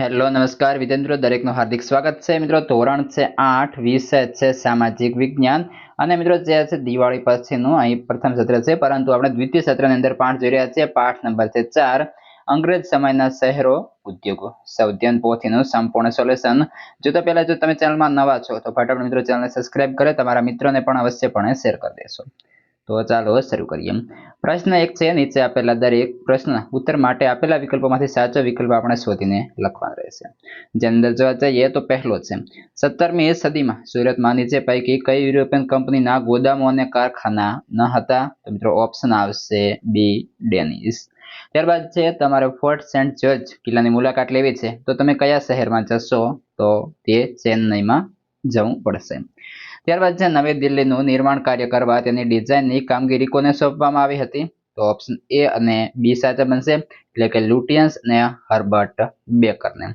Hello નમસ્કાર વિદ્યાર્થીઓ દરેકનું હાર્દિક સ્વાગત છે મિત્રો ધોરણ છે 8 વિષય છે સામાજિક વિજ્ઞાન અને મિત્રો જે છે દિવાળી પછીનું અહીં પ્રથમ સત્ર છે પરંતુ આપણે દ્વિતીય સત્રની અંદર પાઠ જોઈ રહ્યા છીએ પાઠ નંબર છે 4 અંગ્રેજ સમયના શહેરો ઉદ્યોગો સૌધ્યન પોથીનું સંપૂર્ણ સોલ્યુશન જોતા પહેલા જો તમે ચેનલમાં નવા છો તો ફટાફટ મિત્રો ચેનલને સબસ્ક્રાઇબ કરે તમારા મિત્રોને પણ અવશ્યપણે શેર કરી દેશો તો ચાલો શરૂ કરીએ પ્રશ્ન 1 છે નીચે આપેલા દરેક પ્રશ્નના ઉત્તર માટે આપેલા વિકલ્પોમાંથી સાચો વિકલ્પ આપણે શોધીને લખવાનો રહેશે જેની અંદર જોવા જઈએ તો પહેલો છે 17મી સદીમાં સુરતમાં નીચે પૈકી કઈ યુરોપિયન કંપનીના ગોદામો અને કારખાના ન હતા તો મિત્રો ઓપ્શન આવશે બી ડેનિશ ત્યારબાદ છે તમારે ફોર્ટ સેન્ટ જ્યોર્જ કિલ્લાની મુલાકાત લેવી છે તો તમે કયા શહેરમાં જશો તો તે ચેન્નઈમાં જવું પડશે ત્યારબાદ છે નવી દિલ્હીનું નિર્માણ કાર્ય કરવા તેની ડિઝાઇનની કામગીરી કોને સોંપવામાં આવી હતી તો ઓપ્શન એ અને બી સાચા બનશે એટલે કે લુટિયન્સ અને હર્બર્ટ બેકરને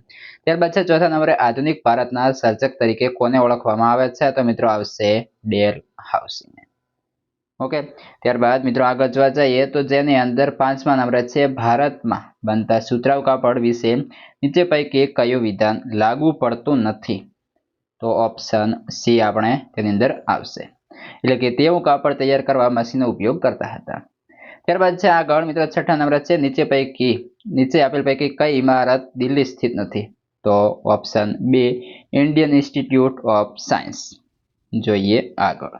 ત્યારબાદ છે ચોથા નંબરે આધુનિક ભારતના સર્જક તરીકે કોને ઓળખવામાં આવે છે તો મિત્રો આવશે ડેલ હાઉસીને ઓકે ત્યારબાદ મિત્રો આગળ જોવા જઈએ તો જેની અંદર 5મા નંબરે છે ભારતમાં બનતા સુતરાઉ કાપડ વિશે નીચે પૈકી કયું વિધાન લાગુ પડતું નથી તો ઓપ્શન સી આપણે તેની અંદર આવશે એટલે કે તેવું કાપડ તૈયાર કરવા મશીનનો ઉપયોગ કરતા હતા ત્યારબાદ છે આગળ મિત્રો 6ઠા નંબર છે નીચે આપેલ પૈકી કઈ ઇમારત દિલ્હી સ્થિત નથી તો option B Indian Institute of Science જોઈએ આગળ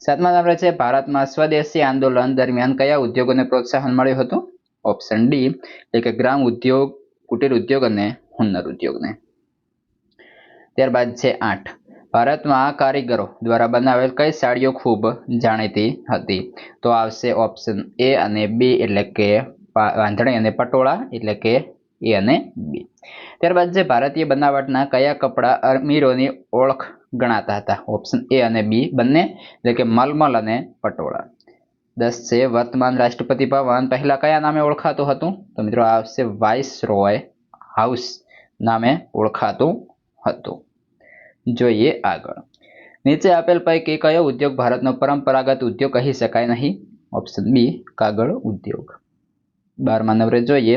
7મા નંબર છે ભારતમાં સ્વદેશી આંદોલન દરમિયાન કયા ઉદ્યોગોને પ્રોત્સાહન મળ્યું હતું ઓપ્શન ડી એટલે કે ગ્રામ ઉદ્યોગ કુટીર ઉદ્યોગ અને હુન્નર ઉદ્યોગને ત્યારબાદ છે 8 ભારતમાં કારીગરો દ્વારા બનાવેલ કઈ સાડીઓ ખૂબ જાણીતી હતી તો આવશે ઓપ્શન એ અને બી એટલે કે વાંધણી અને પટોળા એટલે કે એ અને બી ત્યારબાદ છે ભારતીય બનાવટના કયા કપડા અમીરોની ઓળખ ગણાતા હતા ઓપ્શન એ અને બી બંને એટલે કે મલમલ અને પટોળા 10 છે વર્તમાન રાષ્ટ્રપતિ ભવન પહેલા કયા નામે ઓળખાતું હતું તો મિત્રો આવશે વાઇસરોય હાઉસ નામે ઓળખાતું હતું જોઈએ આગળ નીચે આપેલ પૈકી કયો ઉદ્યોગ ભારતનો પરંપરાગત ઉદ્યોગ કહી શકાય નહીં ઓપ્શન બી કાગળ ઉદ્યોગ 12મા નંબરે જોઈએ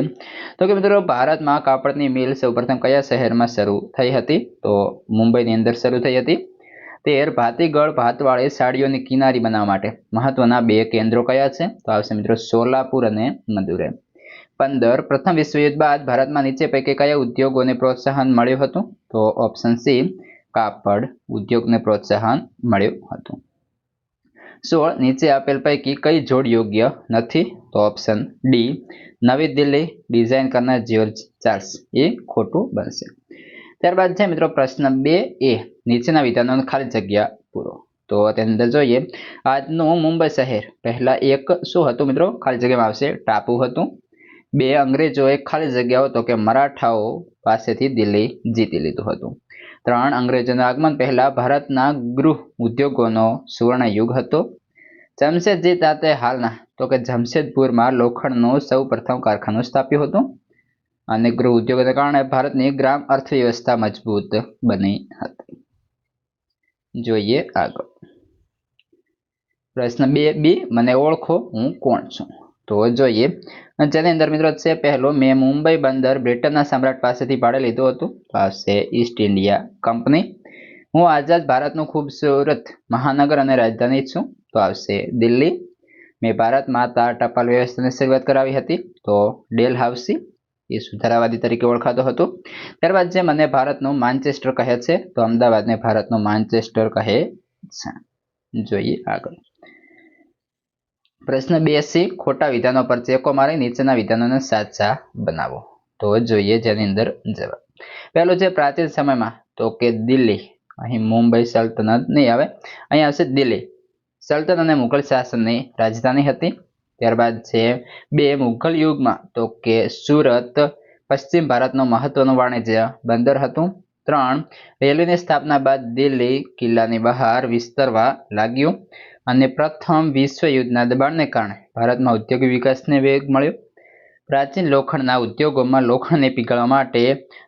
તો કે મિત્રો ભારતમાં કાપડની મિલ સૌપ્રથમ કયા શહેરમાં શરૂ થઈ હતી તો મુંબઈની અંદર શરૂ થઈ હતી 13 ભાતીગળ ભાતવાળી સાડીઓની કિનારી બનાવવા માટે મહત્વના 2 કેન્દ્રો કયા છે તો આવશે મિત્રો સોલાપુર અને મદુરાઈ 15 પ્રથમ વિશ્વયુદ્ધ બાદ ભારતમાં નીચે પૈકી કયા ઉદ્યોગોને પ્રોત્સાહન મળ્યું હતું તો ઓપ્શન સી કાપડ ઉદ્યોગને પ્રોત્સાહન મળ્યું હતું 16 નીચે આપેલ પૈકી કઈ જોડ યોગ્ય નથી તો ઓપ્શન ડી નવી દિલ્હી ડિઝાઇન કરનાર જ્યોર્જ ચાર્લ્સ એ ખોટું બનશે ત્યારબાદ છે મિત્રો પ્રશ્ન 2a નીચેના વિધાનોની ખાલી જગ્યા પૂરો તો તેની અંદર જોઈએ આજનું મુંબઈ શહેર પહેલા એક શું હતું મિત્રો ખાલી જગ્યામાં આવશે ટાપુ હતું 2 અંગ્રેજોએ ખાલી જગ્યાઓ તો કે મરાઠાઓ પાસેથી દિલ્હી જીતી લીધું હતું 3 અંગ્રેજોના આગમન પહેલા ભારતના ગૃહ ઉદ્યોગોનો સુવર્ણ યુગ હતો જમશેદજી તાતે હાલના તો કે જમશેદપુરમાં લોખંડનું સૌ પ્રથમ કારખાનું સ્થાપ્યું હતું અને ગૃહ ઉદ્યોગોને કારણે ભારતની ગ્રામ અર્થવ્યવસ્થા મજબૂત બની હતી જોઈએ આગળ પ્રશ્ન 2b મને ઓળખો હું કોણ છું તો જોઈએ જેની અંદર મિત્રો છે પહેલો મેં મુંબઈ બંદર બ્રિટનના સમ્રાટ પાસેથી ભાડે લીધું હતું તો આવશે ઈસ્ટ ઇન્ડિયા કંપની હું આઝાદ ભારતનું ખૂબસૂરત મહાનગર અને રાજધાની છું તો આવશે દિલ્હી મેં ભારતમાં તાર ટપાલ વ્યવસ્થાની શરૂઆત કરાવી હતી તો ડેલ હાઉસી એ સુધારાવાદી તરીકે ઓળખાતો હતો ત્યારબાદ જે મને ભારતનું માન્ચેસ્ટર કહે છે તો અમદાવાદને ભારતનું માન્ચેસ્ટર કહે છે જોઈએ આગળ પ્રશ્ન 2c ખોટા વિધાનો પર ચેકો મારી નીચેના વિધાનોને સાચા બનાવો તો જોઈએ જેની અંદર જવાબ પહેલું છે પ્રાચીન સમયમાં તો કે દિલ્હી અહીં મુંબઈ સલ્તનત નહીં આવે અહીં આવશે દિલ્હી સલ્તનત અને મુઘલ શાસનની રાજધાની હતી ત્યારબાદ છે 2 મુઘલ યુગમાં તો કે સુરત પશ્ચિમ ભારતનું મહત્વનું વાણિજ્ય બંદર હતું 3 રેલવેની સ્થાપના બાદ દિલ્હી કિલ્લાની બહાર વિસ્તરવા લાગ્યું અને પ્રથમ વિશ્વયુદ્ધના દબાણને કારણે ભારતમાં ઔદ્યોગિક વિકાસને વેગ મળ્યો પ્રાચીન લોખંડના ઉદ્યોગોમાં લોખંડને પીગાળવા માટે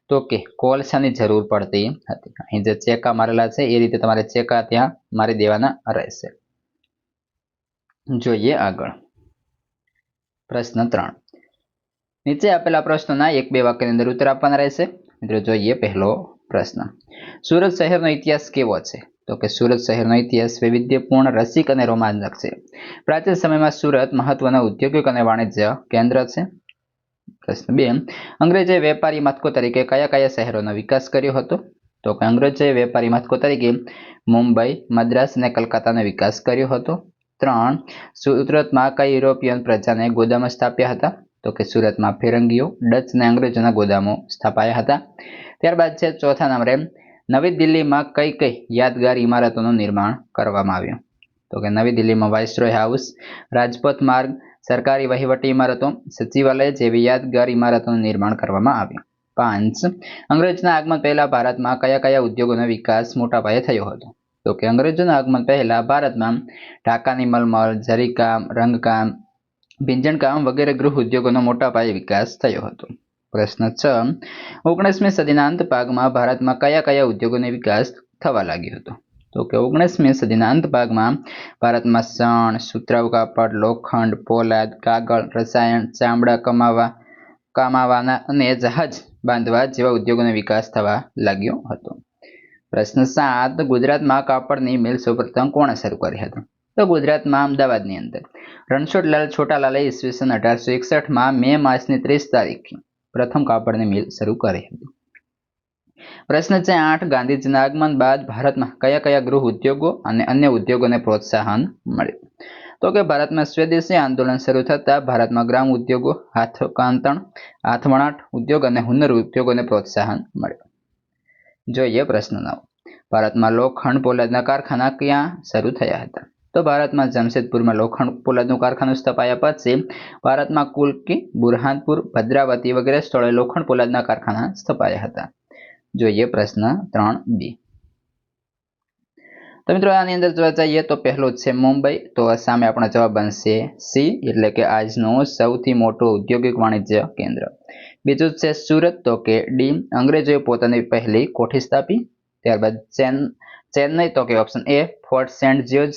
તો કે કોલસાની જરૂર પડતી હતી અહીં જે ચેકા મારેલા છે એ રીતે તમારે ચેકા ત્યાં મારી દેવાના રહેશે જોઈએ આગળ પ્રશ્ન 3 નીચે આપેલા પ્રશ્નોના 1-2 વાક્યની અંદર ઉત્તર આપવાના રહેશે. મિત્રો જોઈએ પહેલો પ્રશ્ન. સુરત શહેરનો ઇતિહાસ કેવો છે? તો કે સુરત શહેરનો ઇતિહાસ વૈવિધ્યપૂર્ણ, રસિક અને રોમાંચક છે. પ્રાચીન સમયમાં સુરત મહત્વનું ઔદ્યોગિક અને વાણિજ્ય કેન્દ્ર છે. પ્રશ્ન 2. અંગ્રેજોએ વેપારી મથકો તરીકે કયા કયા શહેરોનો વિકાસ કર્યો હતો? તો કે અંગ્રેજોએ વેપારી મથકો તરીકે મુંબઈ, મદ્રાસ અને કલકત્તાનો વિકાસ કર્યો હતો. 3. સુરતમાં કઈ યુરોપિયન પ્રજાને ગોદામો સ્થાપ્યા હતા? તો કે સુરતમાં ફિરંગીઓ, ડચ અને અંગ્રેજોના ગોદામો સ્થાપાયા હતા. ત્યારબાદ છે ચોથા નંબરે, નવી દિલ્હીમાં કઈ કઈ યાદગાર ઇમારતોનું નિર્માણ કરવામાં આવ્યું? તો કે નવી દિલ્હીમાં વાઇસરોય હાઉસ, રાજપથ માર્ગ, સરકારી વહીવટી ઇમારતો, સચિવાલય જેવી યાદગાર ઇમારતોનું નિર્માણ કરવામાં આવ્યું. 5. અંગ્રેજોના આગમન પહેલા ભારતમાં કયા કયા ઉદ્યોગોનો વિકાસ મોટા પાયે થયો હતો? તો કે અંગ્રેજોના આગમન પહેલા ભારતમાં ઢાકાની મલમલ, જરીકામ, રંગકામ, ભીંજણકામ વગેરે ગૃહ ઉદ્યોગોનો મોટા પાયે વિકાસ થયો હતો. પ્રશ્ન 6. 19મી સદીના અંત ભાગમાં ભારતમાં કયા કયા ઉદ્યોગોનો વિકાસ થવા લાગ્યો હતો? તો કે 19મી સદીના અંત ભાગમાં ભારતમાં શણ, સુતરાઉ કાપડ, લોખંડ, પોલાદ, કાગળ, રસાયણ, ચામડા કમાવાના અને જહાજ બાંધવા જેવા ઉદ્યોગોનો વિકાસ થવા લાગ્યો હતો. પ્રશ્ન 7. ગુજરાતમાં કાપડની મિલ સૌપ્રથમ કોણે શરૂ કરી હતી? તો ગુજરાતમાં અમદાવાદની અંદર રણછોડલાલ છોટાલાલે ઈસવીસન 1861માં મે માસની 30 તારીખે પ્રથમ કાપડની મિલ શરૂ કરી હતી. પ્રશ્ન 8. ગાંધીજીના આગમન બાદ ભારતમાં કયા કયા ગૃહ ઉદ્યોગો અને અન્ય ઉદ્યોગોને પ્રોત્સાહન મળ્યું? તો કે ભારતમાં સ્વદેશી આંદોલન શરૂ થતાં ભારતમાં ગ્રામ ઉદ્યોગો, હાથકાંતણ, હાથવણાટ ઉદ્યોગ અને હુન્નર ઉદ્યોગોને પ્રોત્સાહન મળ્યું. જોઈએ પ્રશ્ન 9. ભારતમાં લોખંડ પોલાદના કારખાના ક્યાં શરૂ થયા હતા? તો ભારતમાં જમશેદપુરમાં લોખંડ પોલાદનું કારખાનું સ્થપાયા પછી ભારતમાં કુલ્કી, બુરહાનપુર, ભદ્રાવતી વગેરે સ્થળોએ લોખંડ પોલાદના કારખાના સ્થપાયા હતા. જોઈએ પ્રશ્ન 3b. તો મિત્રો આની અંદર જોવા જઈએ તો પહેલો છે મુંબઈ, તો સામે આપણો જવાબ બનશે સી, એટલે કે આજનું સૌથી મોટું ઔદ્યોગિક વાણિજ્ય કેન્દ્ર. બીજું છે સુરત, તો કે ડી, અંગ્રેજોએ પોતાની પહેલી કોઠી સ્થાપી. ત્યારબાદ ચેન્નઈ, તો કે option A, Fort Saint George,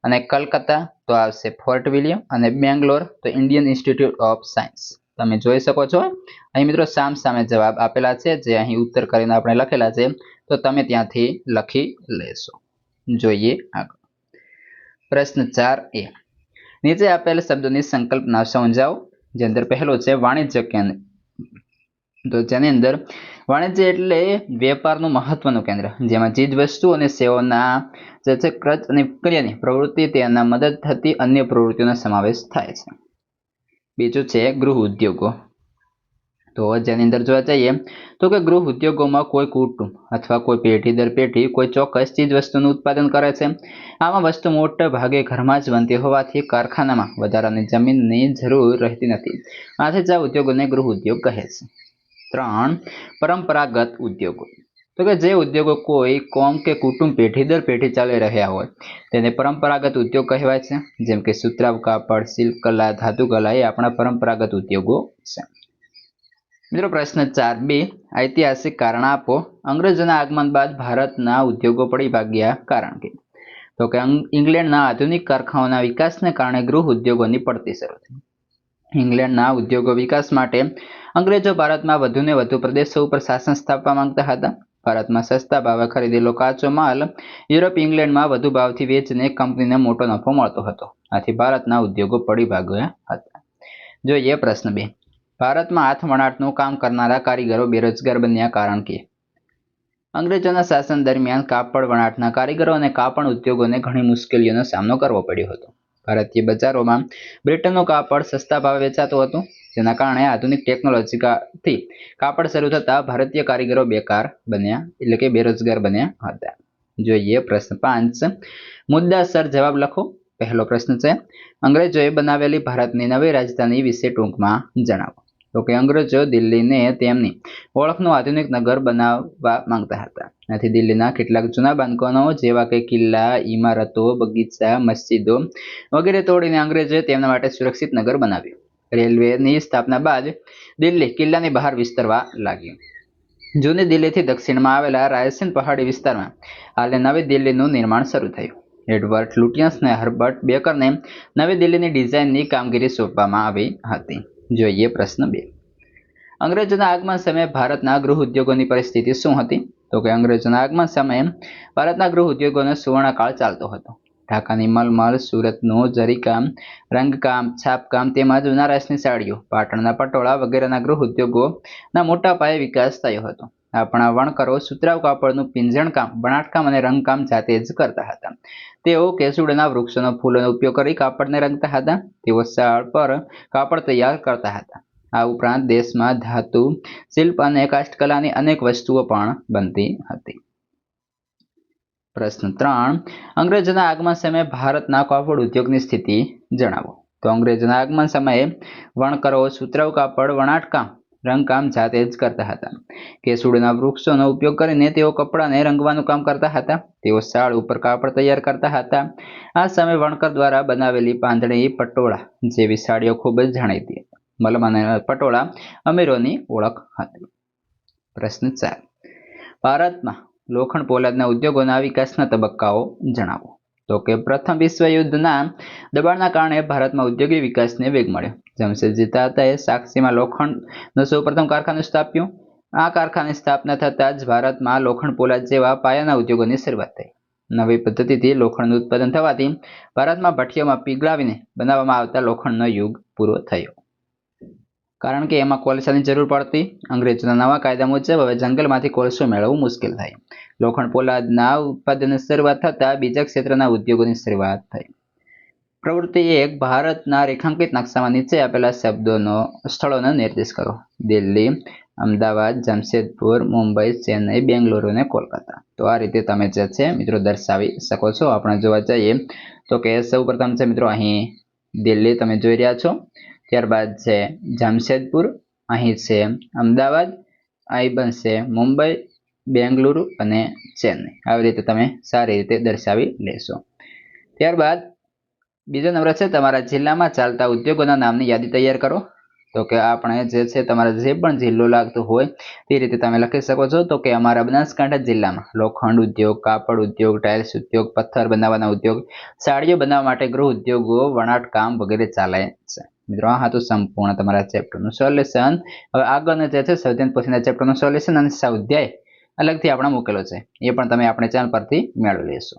અને કલકત્તા તો આવશે ફોર્ટ વિલિયમ, અને બેંગ્લોર તો ઇન્ડિયન ઇન્સ્ટિટ્યૂટ ઓફ સાયન્સ. તમે જોઈ શકો છો અહીં મિત્રો સામે જવાબ આપેલા છે, જે અહીં ઉત્તર કરીને આપણે લખેલા છે, તો તમે ત્યાંથી લખી લેશો. જોઈએ આગળ. પ્રશ્ન 4a. નીચે આપેલ શબ્દોની સંકલ્પના સમજાવો. જે અંદર પહેલો છે વાણિજ્ય કેન્દ્ર, તો જેની અંદર વાણિજ્ય એટલે વેપારનું મહત્વનું કેન્દ્ર, જેમાં ચીજ વસ્તુ અને સેવાઓના જે છે ક્રય અને વિક્રયની પ્રવૃત્તિ તેના મદદ થતી અન્ય પ્રવૃત્તિઓનો સમાવેશ થાય છે. બીજું છે ગૃહ ઉદ્યોગો, તો જેની અંદર જોવા જઈએ તો કે ગૃહ ઉદ્યોગોમાં કોઈ કુટુંબ અથવા કોઈ પેઢી દર પેઢી કોઈ ચોક્કસ ચીજ વસ્તુનું ઉત્પાદન કરે છે. આમાં વસ્તુ મોટે ભાગે ઘરમાં જ બનતી હોવાથી કારખાનામાં વધારાની જમીનની જરૂર રહેતી નથી. આથી જ આ ઉદ્યોગોને ગૃહ ઉદ્યોગ કહે છે. 3. પરંપરાગત ઉદ્યોગો, તો કે જે ઉદ્યોગો કોઈ કોમ કે કુટુંબ પેઢી દર પેઢી ચાલી રહ્યા હોય તેને પરંપરાગત ઉદ્યોગ કહેવાય છે. જેમ કે સુતરાઉ કાપડ, શિલ્પ કલા, ધાતુ કલા એ આપણા પરંપરાગત ઉદ્યોગો છે. મિત્રો પ્રશ્ન 4b. ઐતિહાસિક કારણ આપો. અંગ્રેજોના આગમન બાદ ભારતના ઉદ્યોગો પડી ભાગ્યા કારણ કે? તો કે ઇંગ્લેન્ડના આધુનિક કારખાનાઓના વિકાસને કારણે ગૃહ ઉદ્યોગોની પડતી શરૂ થઈ. ઇંગ્લેન્ડના ઉદ્યોગો વિકાસ માટે અંગ્રેજો ભારતમાં વધુને વધુ પ્રદેશો ઉપર શાસન સ્થાપવા માંગતા હતા. ભારતમાં સસ્તા ભાવે ખરીદેલો કાચો માલ યુરોપ ઇંગ્લેન્ડમાં વધુ ભાવથી વેચીને કંપનીને મોટો નફો મળતો હતો. આથી ભારતના ઉદ્યોગો પડી ભાગ્યા હતા. જોઈએ પ્રશ્ન 2. ભારતમાં હાથવણાટનું કામ કરનારા કારીગરો બેરોજગાર બન્યા કારણ કે? અંગ્રેજોના શાસન દરમિયાન કાપડ વણાટના કારીગરો અને કાપડ ઉદ્યોગોને ઘણી મુશ્કેલીઓનો સામનો કરવો પડ્યો હતો. ભારતીય બજારોમાં બ્રિટનનું કાપડ સસ્તા ભાવે વેચાતું હતું, જેના કારણે આધુનિક ટેકનોલોજીથી કાપડ શરૂ થતાં ભારતીય કારીગરો બેકાર બન્યા, એટલે કે બેરોજગાર બન્યા હતા. જોઈએ પ્રશ્ન 5. મુદ્દાસર જવાબ લખો. પહેલો પ્રશ્ન છે અંગ્રેજોએ બનાવેલી ભારતની નવી રાજધાની વિશે ટૂંકમાં જણાવો. તો કે અંગ્રેજો દિલ્હીને તેમની ઓળખનું આધુનિક નગર બનાવવા માંગતા હતા. આથી દિલ્હીના કેટલાક જૂના બાંધકામો જેવા કે કિલ્લા, ઇમારતો, બગીચા, મસ્જિદો વગેરે તોડીને અંગ્રેજોએ તેમના માટે સુરક્ષિત નગર બનાવ્યું. રેલવેની સ્થાપના બાદ દિલ્હી કિલ્લાની બહાર વિસ્તરવા લાગ્યું. જૂની દિલ્હીથી દક્ષિણમાં આવેલા રાયસીન પહાડી વિસ્તારમાં હાલે નવી દિલ્હીનું નિર્માણ શરૂ થયું. એડવર્ડ લુટિયન્સ અને હર્બર્ટ બેકરને નવી દિલ્હીની ડિઝાઇનની કામગીરી સોંપવામાં આવી હતી. જોઈએ પ્રશ્ન 2. અંગ્રેજોના આગમન સમયે ભારતના ગૃહ ઉદ્યોગોની પરિસ્થિતિ શું હતી? તો કે અંગ્રેજોના આગમન સમયે ભારતના ગૃહ ઉદ્યોગોનો સુવર્ણકાળ ચાલતો હતો. ઢાકાની મલમલ, સુરતનું જરીકામ, રંગકામ, છાપકામ તેમજ બનારસની સાડીઓ, પાટણના પટોળા વગેરેના ગૃહ ઉદ્યોગોના મોટા પાયે વિકાસ થયો હતો. આપણા વણકરો સુતરાઉ કાપડનું પીંજણકામ, બનાટકામ અને રંગકામ જાતે જ કરતા હતા. તેઓ કેસુડાના વૃક્ષોનો ફૂલોનો ઉપયોગ કરી કાપડને રંગતા હતા. તેઓ સાળ પર કાપડ તૈયાર કરતા હતા. આ ઉપરાંત દેશમાં ધાતુ, શિલ્પ અને કાષ્ઠકલાની અનેક વસ્તુઓ પણ બનતી હતી. પ્રશ્ન 3. અંગ્રેજોના આગમન સમયે ભારતના કાપડ ઉદ્યોગની સ્થિતિ જણાવો. તો અંગ્રેજોના આગમન સમયે વણકરો સુતરાઉ કાપડ, વણાટકામ, રંગકામ જાતે જ કરતા હતા. કેસુડાના વૃક્ષોનો ઉપયોગ કરીને તેઓ કપડાને રંગવાનું કામ કરતા હતા. તેઓ સાળ ઉપર કાપડ તૈયાર કરતા હતા. આ સમયે વણકર દ્વારા બનાવેલી બાંધણી, પટોળા જેવી સાડીઓ ખૂબ જ જાણીતી હતી. મલમ અને પટોળા અમીરોની ઓળખ હતી. પ્રશ્ન 4. ભારતમાં લોખંડ પોલાદના ઉદ્યોગોના વિકાસના તબક્કાઓ જણાવો. તો કે પ્રથમ વિશ્વયુદ્ધના દબાણના કારણે ભારતમાં ઔદ્યોગિક વિકાસને વેગ મળ્યો. જમશેદજી તાતાએ સાક્ષીમાં લોખંડનું સૌપ્રથમ કારખાનું સ્થાપ્યું. આ કારખાનાની સ્થાપના થતાં જ ભારતમાં લોખંડ પોલાદ જેવા પાયાના ઉદ્યોગોની શરૂઆત થઈ. નવી પદ્ધતિથી લોખંડનું ઉત્પાદન થવાથી ભારતમાં ભઠ્ઠીઓમાં પીગળાવીને બનાવવામાં આવતા લોખંડનો યુગ પૂરો થયો. કારણ કે એમાં કોલસાની જરૂર પડતી. અંગ્રેજોના નવા કાયદા મુજબ હવે જંગલમાંથી કોલસો મેળવવું મુશ્કેલ થાય. લોખંડ પોલાદના ઉત્પાદનની શરૂઆત થતાં બીજા ક્ષેત્રના ઉદ્યોગોની શરૂઆત થઈ. પ્રવૃત્તિ 1. ભારતના રેખાંકિત નકશામાં નીચે આપેલા સ્થળોનો નિર્દેશ કરો. દિલ્હી, અમદાવાદ, જમશેદપુર, મુંબઈ, ચેન્નઈ, બેંગલુરુ અને કોલકાતા. તો આ રીતે તમે જે છે મિત્રો દર્શાવી શકો છો. આપણે જોવા જઈએ તો કે સૌ પ્રથમ છે મિત્રો અહીં દિલ્હી તમે જોઈ રહ્યા છો. ત્યારબાદ છે જામશેદપુર, અહીં છે અમદાવાદ, અહીં બનશે મુંબઈ, બેંગલુરુ અને ચેન્નઈ. આવી રીતે તમે સારી રીતે દર્શાવી લેશો. ત્યારબાદ બીજો નંબર છે તમારા જિલ્લામાં ચાલતા ઉદ્યોગોના નામની યાદી તૈયાર કરો. તો કે આપણે જે છે તમારા જે પણ જિલ્લો લાગતો હોય તે રીતે તમે લખી શકો છો. તો કે અમારા બનાસકાંઠા જિલ્લામાં લોખંડ ઉદ્યોગ, કાપડ ઉદ્યોગ, ટાઇલ્સ ઉદ્યોગ, પથ્થર બનાવવાના ઉદ્યોગ, સાડીઓ બનાવવા માટે ગૃહ ઉદ્યોગો, વણાટકામ વગેરે ચાલે છે. મિત્રો આ હતું સંપૂર્ણ તમારા ચેપ્ટરનું સોલ્યુશન. હવે આગળનું જે છે સંવિધાન પોથીના ચેપ્ટરનું સોલ્યુશન અને સ્વાધ્યાય અલગથી આપણે મૂકેલો છે, એ પણ તમે આપણે ચેનલ પરથી મેળવી લેશો.